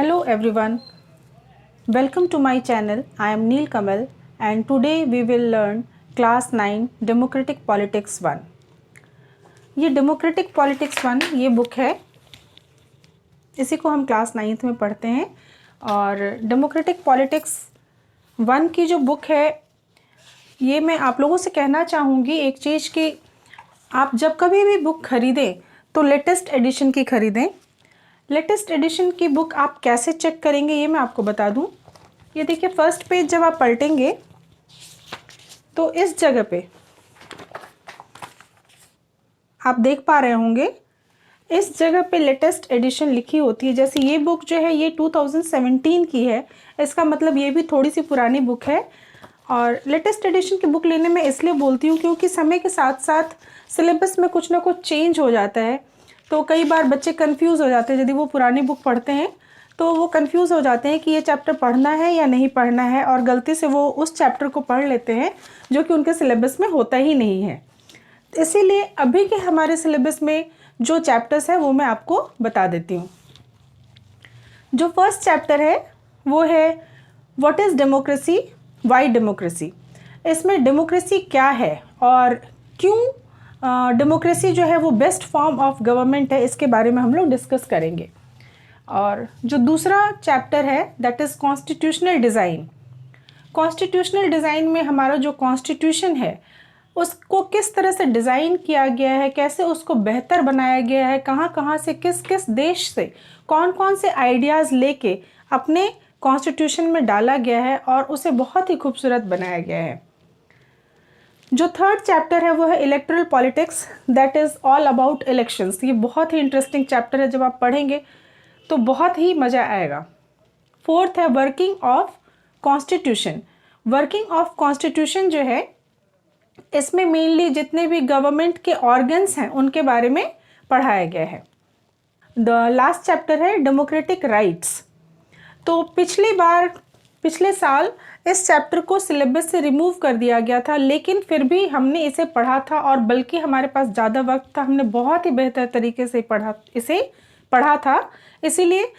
Hello everyone, welcome to my channel. I am Neel Kamal and today we will learn class 9 Democratic Politics 1. ये Democratic Politics 1 ये book है, इसी को हम class 9th में पढ़ते हैं। और Democratic Politics 1 की जो बुक है ये मैं आप लोगों से कहना चाहूँगी एक चीज़ कि आप जब कभी भी बुक खरीदें तो लेटेस्ट एडिशन की खरीदें। लेटेस्ट एडिशन की बुक आप कैसे चेक करेंगे ये मैं आपको बता दूं। ये देखिए फर्स्ट पेज जब आप पलटेंगे तो इस जगह पे आप देख पा रहे होंगे, इस जगह पे लेटेस्ट एडिशन लिखी होती है। जैसे ये बुक जो है ये 2017 की है, इसका मतलब ये भी थोड़ी सी पुरानी बुक है। और लेटेस्ट एडिशन की बुक लेने में इसलिए बोलती हूँ क्योंकि समय के साथ साथ सिलेबस में कुछ ना कुछ चेंज हो जाता है, तो कई बार बच्चे कंफ्यूज हो जाते हैं। यदि वो पुरानी बुक पढ़ते हैं तो वो कंफ्यूज हो जाते हैं कि ये चैप्टर पढ़ना है या नहीं पढ़ना है, और गलती से वो उस चैप्टर को पढ़ लेते हैं जो कि उनके सिलेबस में होता ही नहीं है। इसीलिए अभी के हमारे सिलेबस में जो चैप्टर्स है वो मैं आपको बता देती हूँ। जो फर्स्ट चैप्टर है वो है what is democracy, Y democracy. इसमें डेमोक्रेसी क्या है और क्यों डेमोक्रेसी जो है वो बेस्ट फॉर्म ऑफ गवर्नमेंट है, इसके बारे में हम लोग डिस्कस करेंगे। और जो दूसरा चैप्टर है that is constitutional design. Constitutional design में हमारा जो कॉन्स्टिट्यूशन है उसको किस तरह से डिज़ाइन किया गया है, कैसे उसको बेहतर बनाया गया है, कहाँ कहाँ से किस किस देश से कौन कौन से आइडियाज़ लेके अपने कॉन्स्टिट्यूशन में डाला गया है और उसे बहुत ही खूबसूरत बनाया गया है। जो थर्ड चैप्टर है वो है electoral politics, that is all about elections. ये बहुत ही इंटरेस्टिंग चैप्टर है, जब आप पढ़ेंगे तो बहुत ही मज़ा आएगा। फोर्थ है working of constitution. Working of constitution जो है इसमें मेनली जितने भी गवर्नमेंट के ऑर्गन्स हैं उनके बारे में पढ़ाया गया है। द लास्ट चैप्टर है डेमोक्रेटिक राइट्स। तो पिछले साल इस चैप्टर को सिलेबस से रिमूव कर दिया गया था, लेकिन फिर भी हमने इसे पढ़ा था और बल्कि हमारे पास ज़्यादा वक्त था, हमने बहुत ही बेहतर तरीके से इसे पढ़ा था। इसीलिए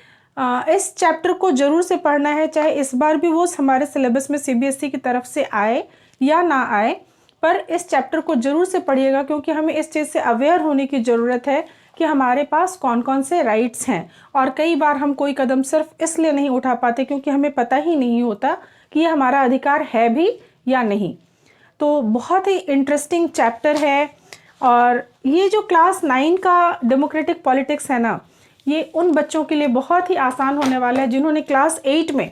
इस चैप्टर को ज़रूर से पढ़ना है, चाहे इस बार भी वो हमारे सिलेबस में सीबीएसई की तरफ से आए या ना आए, पर इस चैप्टर को ज़रूर से पढ़िएगा क्योंकि हमें इस चीज़ से अवेयर होने की ज़रूरत है कि हमारे पास कौन कौन से राइट्स हैं। और कई बार हम कोई कदम सिर्फ इसलिए नहीं उठा पाते क्योंकि हमें पता ही नहीं होता कि ये हमारा अधिकार है भी या नहीं। तो बहुत ही इंटरेस्टिंग चैप्टर है। और ये जो क्लास 9 का डेमोक्रेटिक पॉलिटिक्स है ना, ये उन बच्चों के लिए बहुत ही आसान होने वाला है जिन्होंने क्लास 8 में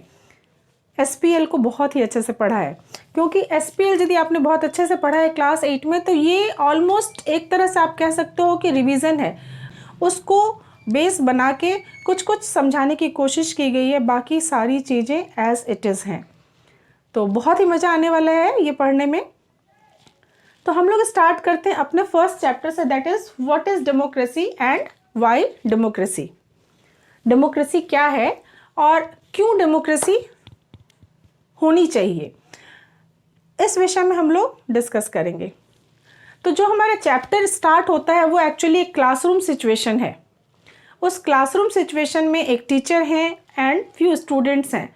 एसपीएल को बहुत ही अच्छे से पढ़ा है। क्योंकि एसपीएल यदि आपने बहुत अच्छे से पढ़ा है क्लास 8 में तो ये ऑलमोस्ट एक तरह से आप कह सकते हो कि रिवीजन है, उसको बेस बना के कुछ कुछ समझाने की कोशिश की गई है, बाकी सारी चीज़ें एज इट इज़ हैं। तो बहुत ही मज़ा आने वाला है ये पढ़ने में। तो हम लोग स्टार्ट करते हैं अपने फर्स्ट चैप्टर से, that is what is democracy and Y democracy. Democracy क्या है और क्यों डेमोक्रेसी होनी चाहिए, इस विषय में हम लोग डिस्कस करेंगे। तो जो हमारा चैप्टर स्टार्ट होता है वो एक्चुअली एक क्लासरूम सिचुएशन है। उस क्लासरूम सिचुएशन में एक टीचर हैं एंड फ्यू स्टूडेंट्स हैं।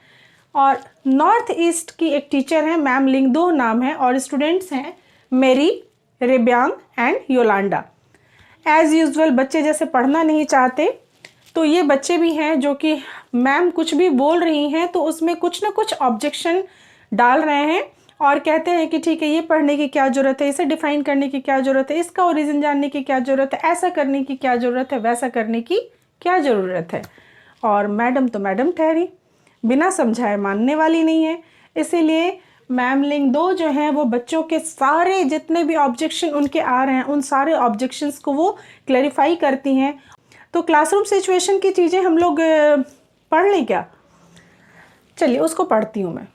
और नॉर्थ ईस्ट की एक टीचर हैं, मैम लिंगदो नाम है, और स्टूडेंट्स हैं मेरी, रेब्यांग एंड योलांडा। एज़ यूजुअल बच्चे जैसे पढ़ना नहीं चाहते, तो ये बच्चे भी हैं जो कि मैम कुछ भी बोल रही हैं तो उसमें कुछ ना कुछ ऑब्जेक्शन डाल रहे हैं और कहते हैं कि ठीक है, ये पढ़ने की क्या ज़रूरत है, इसे डिफ़ाइन करने की क्या ज़रूरत है, इसका ओरिजिन जानने की क्या ज़रूरत है, ऐसा करने की क्या ज़रूरत है, वैसा करने की क्या ज़रूरत है। और मैडम तो मैडम ठहरी, बिना समझाए मानने वाली नहीं है। इसीलिए मैम लिंगदो जो हैं वो बच्चों के सारे जितने भी ऑब्जेक्शन उनके आ रहे हैं उन सारे ऑब्जेक्शंस को वो क्लैरिफाई करती हैं। तो क्लासरूम सिचुएशन की चीज़ें हम लोग पढ़ लें क्या? चलिए उसको पढ़ती हूँ मैं।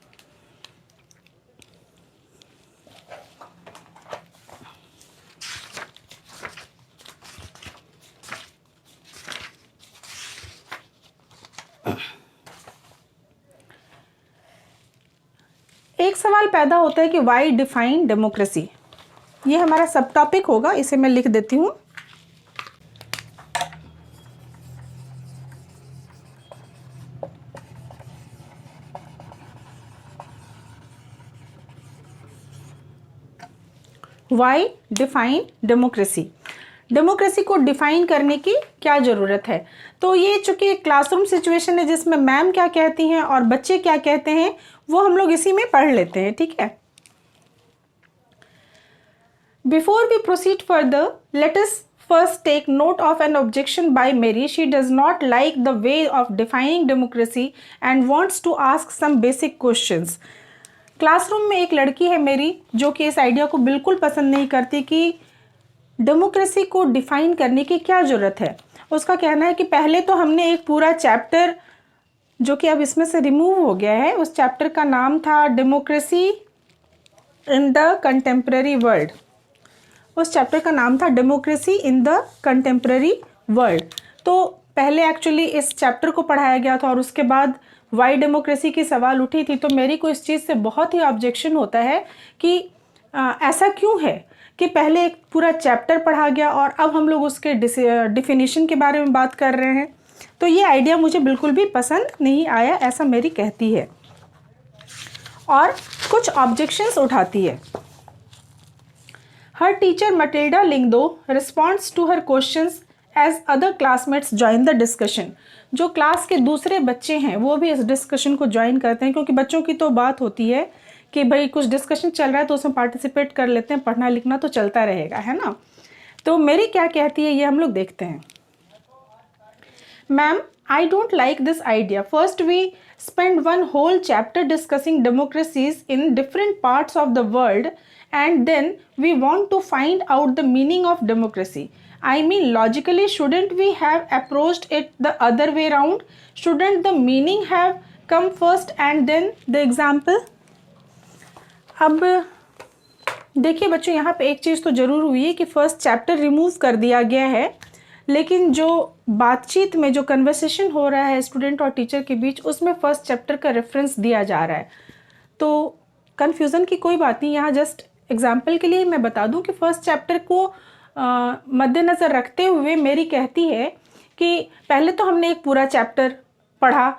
एक सवाल पैदा होता है कि वाई डिफाइन डेमोक्रेसी। ये हमारा सब टॉपिक होगा, इसे मैं लिख देती हूँ। वाई डिफाइन डेमोक्रेसी, डेमोक्रेसी को डिफाइन करने की क्या ज़रूरत है। तो ये चूंकि क्लासरूम सिचुएशन है जिसमें मैम क्या कहती हैं और बच्चे क्या कहते हैं वो हम लोग इसी में पढ़ लेते हैं, ठीक है। Before we proceed further, let us first take note of an objection by Mary. She does not like the way of defining democracy and wants to ask some basic questions. Classroom में एक लड़की है मेरी जो कि इस idea को बिल्कुल पसंद नहीं करती कि डेमोक्रेसी को डिफाइन करने की क्या ज़रूरत है। उसका कहना है कि पहले तो हमने एक पूरा चैप्टर जो कि अब इसमें से रिमूव हो गया है, उस चैप्टर का नाम था democracy in the contemporary world. उस चैप्टर का नाम था democracy in the contemporary world. तो पहले एक्चुअली इस चैप्टर को पढ़ाया गया था और उसके बाद वाई डेमोक्रेसी की सवाल उठी थी। तो मेरी को इस चीज़ से बहुत ही ऑब्जेक्शन होता है कि ऐसा क्यों है कि पहले एक पूरा चैप्टर पढ़ा गया और अब हम लोग उसके डिफिनीशन के बारे में बात कर रहे हैं। तो ये आइडिया मुझे बिल्कुल भी पसंद नहीं आया, ऐसा मेरी कहती है और कुछ ऑब्जेक्शंस उठाती है। Her teacher Matilda Lingdo responds to her questions as other classmates join the discussion. जो क्लास के दूसरे बच्चे हैं वो भी इस डिस्कशन को ज्वाइन करते हैं, क्योंकि बच्चों की तो बात होती है कि भाई कुछ डिस्कशन चल रहा है तो उसमें पार्टिसिपेट कर लेते हैं, पढ़ना लिखना तो चलता रहेगा, है ना। तो मेरी क्या कहती है ये हम लोग देखते हैं। Ma'am, I don't like this idea. First, we spend one whole chapter discussing democracies in different parts of the world, and then we want to find out the meaning of democracy. I mean, logically, shouldn't we have approached it the other way around? Shouldn't the meaning have come first and then the example? अब देखिए बच्चों, यहाँ पे एक चीज़ तो ज़रूर हुई है कि फर्स्ट चैप्टर रिमूव कर दिया गया है, लेकिन जो बातचीत में जो कन्वर्सेशन हो रहा है स्टूडेंट और टीचर के बीच उसमें फर्स्ट चैप्टर का रेफरेंस दिया जा रहा है। तो कन्फ्यूज़न की कोई बात नहीं, यहाँ जस्ट एग्जाम्पल के लिए मैं बता दूं कि फर्स्ट चैप्टर को मद्देनज़र रखते हुए मेरी कहती है कि पहले तो हमने एक पूरा चैप्टर पढ़ा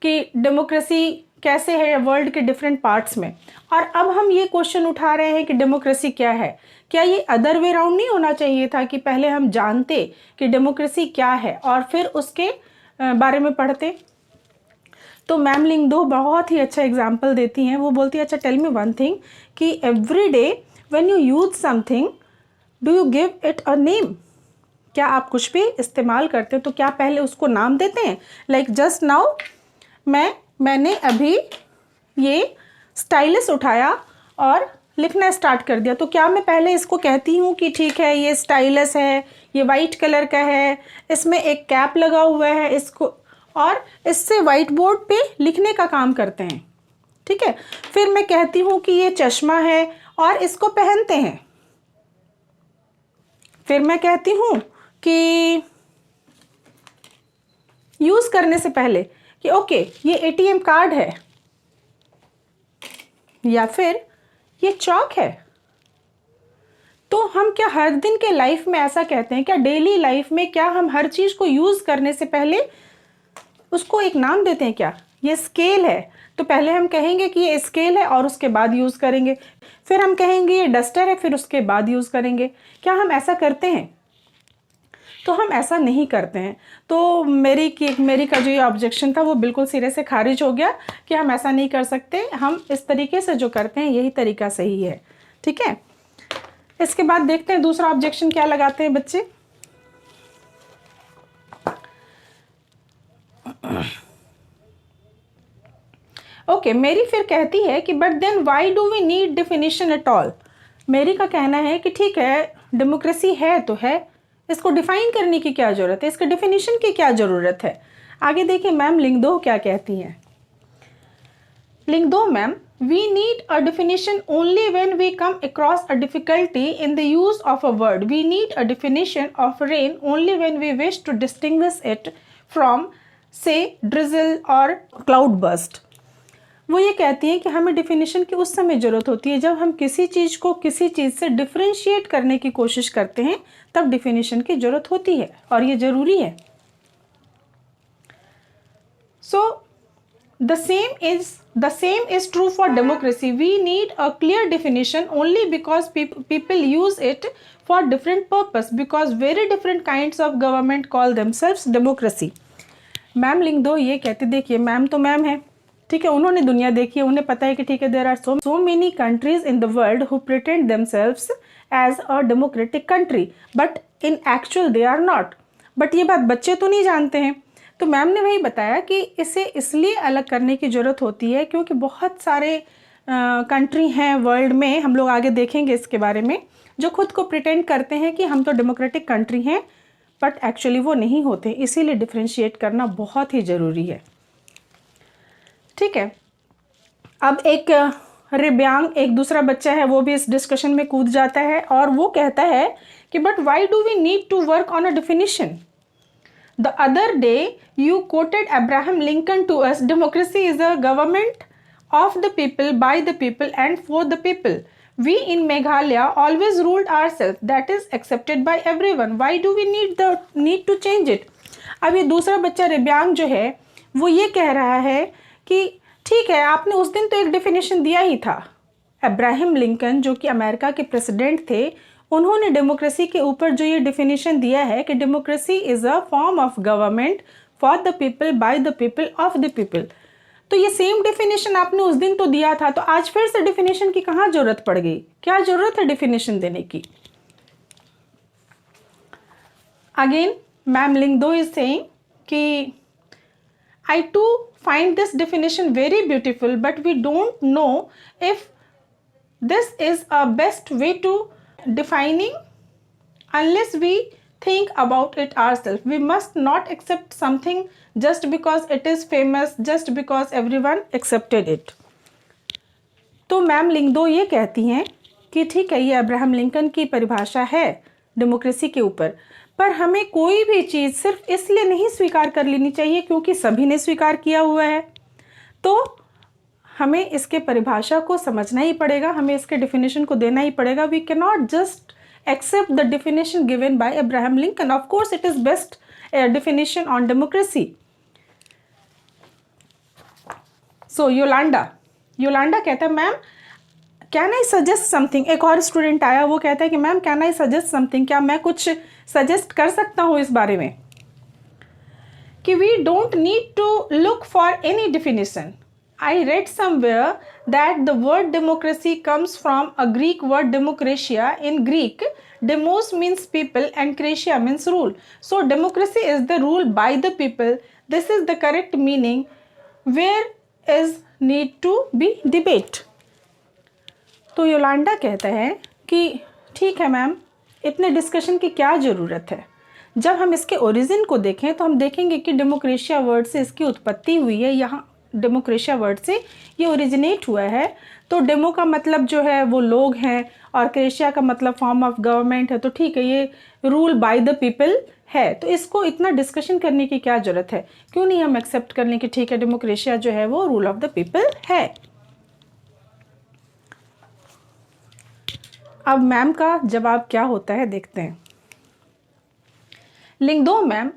कि डेमोक्रेसी कैसे है वर्ल्ड के डिफरेंट पार्ट्स में, और अब हम ये क्वेश्चन उठा रहे हैं कि डेमोक्रेसी क्या है। क्या ये अदर वे राउंड नहीं होना चाहिए था कि पहले हम जानते कि डेमोक्रेसी क्या है और फिर उसके बारे में पढ़ते। तो मैम लिंगडो बहुत ही अच्छा एग्जाम्पल देती हैं। वो बोलती है, अच्छा टेल मी वन थिंग कि every day when you use something do you give it a name. क्या आप कुछ भी इस्तेमाल करते हैं तो क्या पहले उसको नाम देते हैं। लाइक जस्ट नाउ मैंने अभी ये स्टाइलस उठाया और लिखना स्टार्ट कर दिया, तो क्या मैं पहले इसको कहती हूँ कि ठीक है ये स्टाइलस है, ये वाइट कलर का है, इसमें एक कैप लगा हुआ है, इसको और इससे वाइट बोर्ड पे लिखने का काम करते हैं, ठीक है। फिर मैं कहती हूँ कि ये चश्मा है और इसको पहनते हैं। फिर मैं कहती हूँ कि यूज करने से पहले कि ओके ये एटीएम कार्ड है, या फिर ये चौक है। तो हम क्या हर दिन के लाइफ में ऐसा कहते हैं? क्या डेली लाइफ में क्या हम हर चीज को यूज करने से पहले उसको एक नाम देते हैं? क्या ये स्केल है तो पहले हम कहेंगे कि ये स्केल है और उसके बाद यूज करेंगे, फिर हम कहेंगे ये डस्टर है, फिर उसके बाद यूज करेंगे। क्या हम ऐसा करते हैं? तो हम ऐसा नहीं करते हैं। तो मेरी का जो ये ऑब्जेक्शन था वो बिल्कुल सिरे से खारिज हो गया कि हम ऐसा नहीं कर सकते। हम इस तरीके से जो करते हैं यही तरीका सही है, ठीक है। इसके बाद देखते हैं दूसरा ऑब्जेक्शन क्या लगाते हैं बच्चे। ओके, मेरी फिर कहती है कि but then why do we need definition at all. मेरी का कहना है कि ठीक है डेमोक्रेसी है तो है, इसको डिफाइन करने की क्या जरूरत है, इसके डेफिनेशन की क्या जरूरत है। आगे देखिए मैम लिंगडो क्या कहती हैं। Lyngdoh ma'am, we need a definition only when we come across a difficulty in the use of a word. We need a definition of rain only when we wish to distinguish it from say drizzle or cloud burst. वो ये कहती हैं कि हमें definition की उस समय ज़रूरत होती है जब हम किसी चीज़ को किसी चीज़ से डिफ्रेंशिएट करने की कोशिश करते हैं, तब डिफिनेशन की ज़रूरत होती है और ये ज़रूरी है। सो The same is true for democracy. We need a clear definition only because people use it for different purpose, because very different kinds of government call themselves democracy. Ma'am लिंग दो ये कहते, देखिए मैम तो मैम है, ठीक है, उन्होंने दुनिया देखी है, उन्हें पता है कि ठीक है there are so many countries in the world who pretend themselves as a democratic country but in actual they are not. But ये बात बच्चे तो नहीं जानते हैं। तो मैम ने वही बताया कि इसे इसलिए अलग करने की ज़रूरत होती है क्योंकि बहुत सारे कंट्री हैं वर्ल्ड में, हम लोग आगे देखेंगे इसके बारे में, जो खुद को प्रिटेंड करते हैं कि हम तो डेमोक्रेटिक कंट्री हैं बट एक्चुअली वो नहीं होते। इसीलिए डिफ्रेंशिएट करना बहुत ही ज़रूरी है, ठीक है। अब एक रिब्यांग, एक दूसरा बच्चा है, वो भी इस डिस्कशन में कूद जाता है और वो कहता है कि but why do we need to work on a definition? The other day you quoted Abraham Lincoln to us. Democracy is a government of the people, by the people and for the people. We in Meghalaya always ruled ourselves. That is accepted by everyone. Why do we need to change it? अब ये दूसरा बच्चा रिब्यांग जो है वो ये कह रहा है कि ठीक है, आपने उस दिन तो एक डेफिनेशन दिया ही था। अब्राहम लिंकन जो कि अमेरिका के प्रेसिडेंट थे, उन्होंने डेमोक्रेसी के ऊपर जो ये डेफिनेशन दिया है कि democracy is a form of government for the people, bye the people, of the people. तो ये सेम डेफिनेशन आपने उस दिन तो दिया था, तो आज फिर से डेफिनेशन की कहाँ ज़रूरत पड़ गई? क्या ज़रूरत है डेफिनेशन देने की? Again ma'am Lyngdoh is saying कि आई to find this definition very beautiful, but we don't know if this is a best way to defining unless we think about it ourselves. We must not accept something just because it is famous, just because everyone accepted it. तो ma'am Lyngdoh ये कहती हैं कि ठीक है, ये Abraham Lincoln की परिभाषा है डेमोक्रेसी के ऊपर, पर हमें कोई भी चीज़ सिर्फ इसलिए नहीं स्वीकार कर लेनी चाहिए क्योंकि सभी ने स्वीकार किया हुआ है। तो हमें इसके परिभाषा को समझना ही पड़ेगा, हमें इसके डेफिनेशन को देना ही पड़ेगा। We can not just accept the definition given by Abraham Lincoln. Of course it is best definition on democracy. So Yolanda कहता है ma'am can I suggest something. एक और स्टूडेंट आया, वो कहता है कि ma'am can I suggest something, क्या मैं कुछ सजेस्ट कर सकता हूँ इस बारे में कि we don't need to look for any definition. I read somewhere that the word democracy comes from a Greek word demokratia. In Greek, demos means people and kratia means rule. So democracy is the rule by the people. This is the correct meaning. Where is need to be debate? तो Yolanda कहता है कि ठीक है ma'am, इतने discussion की क्या ज़रूरत है? जब हम इसके ओरिजिन को देखें तो हम देखेंगे कि डेमोक्रेशिया वर्ड से इसकी उत्पत्ति हुई है। यहाँ डेमोक्रेशिया वर्ड से ये ओरिजिनेट हुआ है। तो डेमो का मतलब जो है वो लोग हैं और क्रेशिया का मतलब फॉर्म ऑफ गवर्नमेंट है। तो ठीक है, ये रूल बाय द पीपल है, तो इसको इतना डिस्कशन करने की क्या ज़रूरत है? क्यों नहीं हम एक्सेप्ट कर लें कि ठीक है, डेमोक्रेशिया जो है वो रूल ऑफ द पीपल है। अब मैम का जवाब क्या होता है देखते हैं। Lyngdoh ma'am,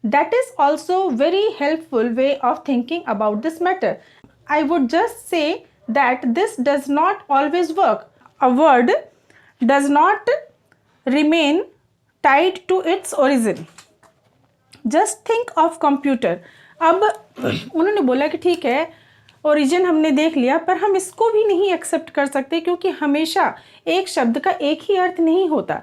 that is also very helpful way of thinking about this matter. I would just say that this does not always work. A word does not remain tied to its origin. Just think of computer. अब उन्होंने बोला कि ठीक है, origin हमने देख लिया, पर हम इसको भी नहीं एक्सेप्ट कर सकते क्योंकि हमेशा एक शब्द का एक ही अर्थ नहीं होता।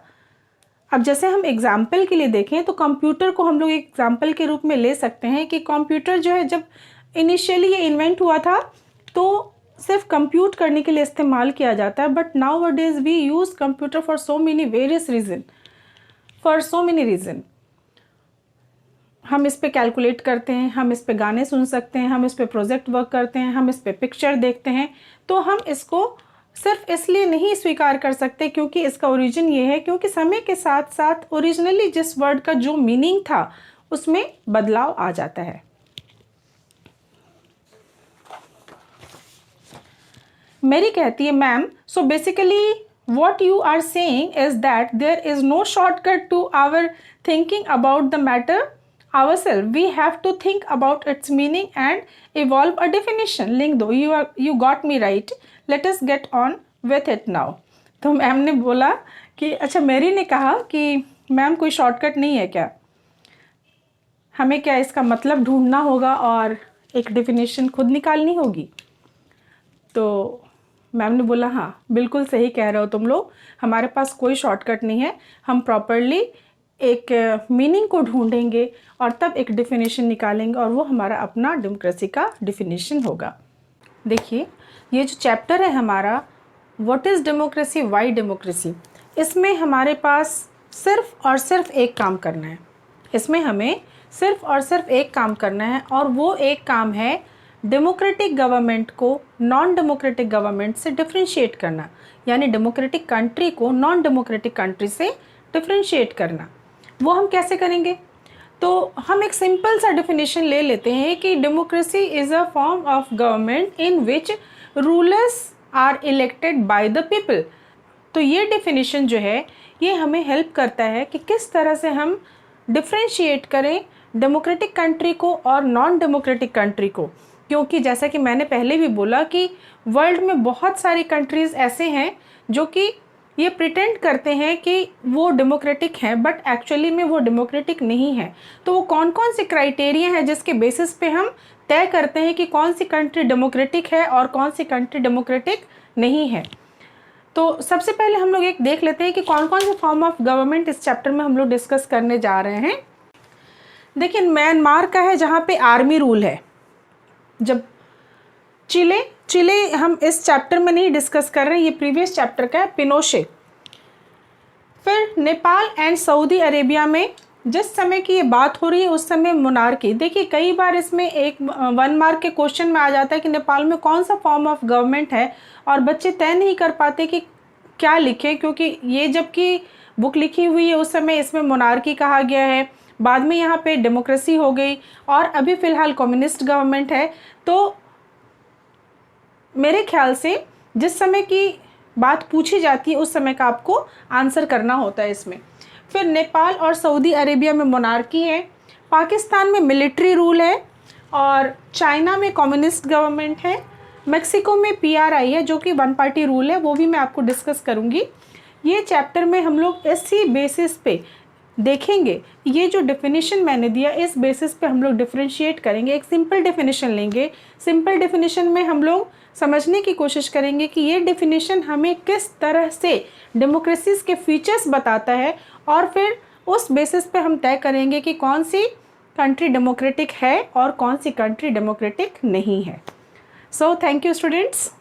अब जैसे हम एग्जाम्पल के लिए देखें तो कंप्यूटर को हम लोग एग्जाम्पल के रूप में ले सकते हैं कि कंप्यूटर जो है जब इनिशियली ये इन्वेंट हुआ था तो सिर्फ कंप्यूट करने के लिए इस्तेमाल किया जाता है, but nowadays we use computer for so many various reason, for so many reason. हम इस पे कैलकुलेट करते हैं, हम इस पे गाने सुन सकते हैं, हम इस पे प्रोजेक्ट वर्क करते हैं, हम इस पे पिक्चर देखते हैं। तो हम इसको सिर्फ इसलिए नहीं स्वीकार कर सकते क्योंकि इसका ओरिजिन ये है, क्योंकि समय के साथ साथ ओरिजिनली जिस वर्ड का जो मीनिंग था उसमें बदलाव आ जाता है। मेरी कहती है ma'am, so basically what you are saying is that there is no shortcut to our thinking about the matter. ourselves, we have to think about its meaning and evolve a definition. लिख दो, you got me right. Let us get on with it now. तो ma'am ने बोला कि अच्छा, मेरी ने कहा कि मैम कोई शॉर्टकट नहीं है क्या, हमें क्या इसका मतलब ढूंढना होगा और एक डेफिनेशन खुद निकालनी होगी। तो मैम ने बोला हाँ बिल्कुल सही कह रहे हो तुम लोग, हमारे पास कोई शॉर्टकट नहीं है, हम प्रॉपरली एक मीनिंग को ढूंढेंगे और तब एक डेफिनेशन निकालेंगे और वो हमारा अपना डेमोक्रेसी का डेफिनेशन होगा। देखिए ये जो चैप्टर है हमारा what is democracy, Y democracy, इसमें हमारे पास सिर्फ और सिर्फ एक काम करना है, इसमें हमें सिर्फ और सिर्फ एक काम करना है और वो एक काम है डेमोक्रेटिक गवर्नमेंट को नॉन डेमोक्रेटिक गवर्नमेंट से डिफ्रेंशिएट करना, यानी डेमोक्रेटिक कंट्री को नॉन डेमोक्रेटिक कंट्री से डिफ्रेंशिएट करना। वो हम कैसे करेंगे? तो हम एक सिंपल सा डेफिनेशन ले लेते हैं कि democracy is a form of government in which rulers are elected by the people. तो ये डेफिनेशन जो है ये हमें हेल्प करता है कि किस तरह से हम डिफ्रेंशिएट करें डेमोक्रेटिक कंट्री को और नॉन डेमोक्रेटिक कंट्री को, क्योंकि जैसा कि मैंने पहले भी बोला कि वर्ल्ड में बहुत सारी कंट्रीज़ ऐसे हैं जो कि ये प्रिटेंड करते हैं कि वो डेमोक्रेटिक हैं बट एक्चुअली में वो डेमोक्रेटिक नहीं है। तो वो कौन कौन से क्राइटेरिया हैं जिसके बेसिस पे हम तय करते हैं कि कौन सी कंट्री डेमोक्रेटिक है और कौन सी कंट्री डेमोक्रेटिक नहीं है। तो सबसे पहले हम लोग एक देख लेते हैं कि कौन कौन से फॉर्म ऑफ गवर्नमेंट इस चैप्टर में हम लोग डिस्कस करने जा रहे हैं। देखिए म्यांमार का है जहाँ पे आर्मी रूल है। जब चिले हम इस चैप्टर में नहीं डिस्कस कर रहे हैं, ये प्रीवियस चैप्टर का है, पिनोशे। फिर नेपाल एंड सऊदी अरेबिया में जिस समय की ये बात हो रही है उस समय मोनार्की। देखिए कई बार इसमें एक 1 मार्क के क्वेश्चन में आ जाता है कि नेपाल में कौन सा फॉर्म ऑफ गवर्नमेंट है और बच्चे तय नहीं कर पाते कि क्या लिखें, क्योंकि ये जबकि बुक लिखी हुई है उस समय इसमें मोनार्की कहा गया है, बाद में यहाँ पे डेमोक्रेसी हो गई और अभी फ़िलहाल कम्युनिस्ट गवर्नमेंट है। तो मेरे ख्याल से जिस समय की बात पूछी जाती है उस समय का आपको आंसर करना होता है इसमें। फिर नेपाल और सऊदी अरेबिया में मोनार्की है, पाकिस्तान में मिलिट्री रूल है और चाइना में कम्युनिस्ट गवर्नमेंट है, मेक्सिको में PRI है जो कि 1 पार्टी रूल है, वो भी मैं आपको डिस्कस करूँगी। ये चैप्टर में हम लोग इसी बेसिस पे देखेंगे, ये जो डेफिनेशन मैंने दिया इस बेसिस पे हम लोग डिफरेंशिएट करेंगे, एक सिंपल डेफिनेशन लेंगे। सिंपल डेफिनेशन में हम लोग समझने की कोशिश करेंगे कि ये डेफिनेशन हमें किस तरह से डेमोक्रेसीज़ के फीचर्स बताता है और फिर उस बेसिस पे हम तय करेंगे कि कौन सी कंट्री डेमोक्रेटिक है और कौन सी कंट्री डेमोक्रेटिक नहीं है। So thank you students.